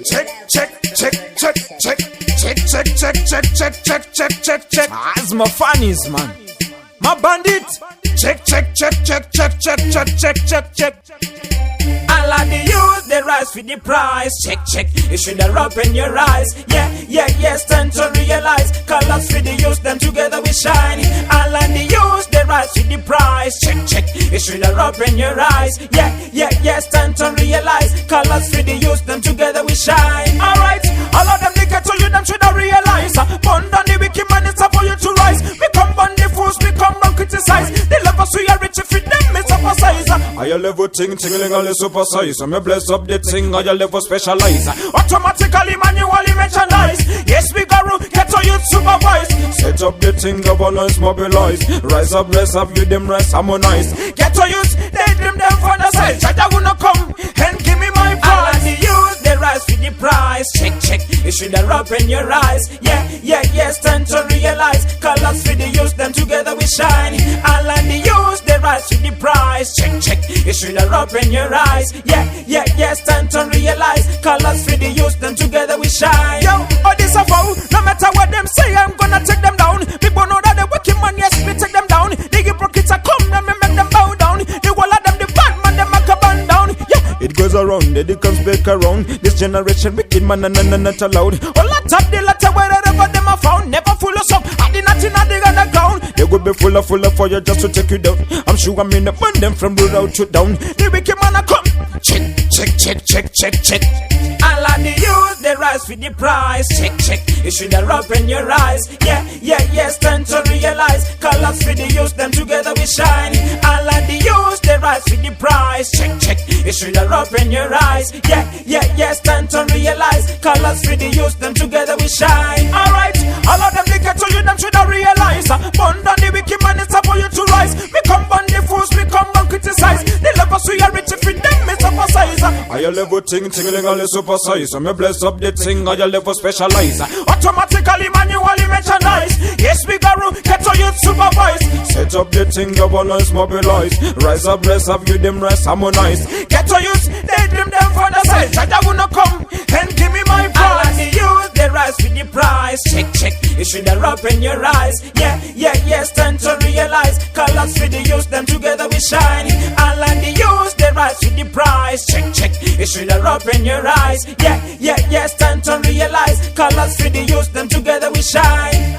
check, check, check, check, check, check, check, check, check, check, check, check, check, check. As my funnies, man. My bandit. Check, check, check, check, check, check, check, check, check, check. All of the youth, they rise for the price. Check, check, you should have open your eyes. Yeah, yeah, yes, time to realize. Colors for the youth, them together we shine. All of the youth, they rise for the price. Check, check, you should have open your eyes. Yeah, yeah, yes, time to realize. Colors for the youth, them together we shine. Alright, all of them niggas tell you them should have realize. Bond on the wicked man, it's up for you to rise. We come on the fools, we come on criticize. They love us, we are rich, if it them, it's up a size. I level ting, tingling all the super size. I'm a bless up the thing, I level specialize. Automatically, manually mechanized. Yes, we got room, get to you supervise. Set up the thing, governance mobilize. Rise up, bless up, you them rest harmonize. Get to use, they dream them for the side. Jaja wanna come and give me my prize. And the youth, they rise for the price. Check, check, you should have open your eyes. Yeah, yeah, yes, time to realize. Colors for the youth, them together we shine. All and the youth, they rise for the price. Check, check, you should have open your eyes. Yeah, yeah, yes, time to realize. Colors for the youth, them together we shine. Yo, all this a foul, no matter what them say, I'm gonna take them down. People know that they wicked man, yes, we take them down. They give brockets a come, and me make them bow down. The wall of them, the bad man, them a come on down. Yeah, it goes around, the comes back around. This generation wicked man, and not allowed. All I top the letter wherever them are found. Never full of some, I did not in the underground. They will be full of fire just to take you down. I'm sure I'm in the burn them from the road to down. The wicked man a come. Check, check, check, check, check, check. All of the youth, they rise for the price. Check, check, you should have open your eyes. Yeah, yeah, yes, time to realize. Colors for the youth, them together we shine. All of the youth, they rise for the price. Check, check, you should have open your eyes. Yeah, yeah, yes, time to realize. Colors for the youth, them together we shine. Alright, all of them they get to you, them should have realized. Bond on the wicked man, it's up for you to rise. We come on the fools, we come on criticize. They love us, we are rich, if it them, it's up a size. I level ting, tingling all the super size. I'm a bless up the thing, I level specialize. Automatically, manually mechanized. Yes, we got room, get to you supervise. Set up the thing, governance mobilize. Rise up, bless up, you them rest harmonize. Get to use, they dream them for the side. Jaja wanna come and give me my prize. And the youth, they rise with the price. Check, check, you should have open your eyes. Yeah, yeah, yes, time to realize. Colors for the youth, them together we shine. All and the youth, they rise with the price. Check, check, you should have open your eyes. Yeah, yeah, yes, time to realize. Colors for the youth, them together we shine.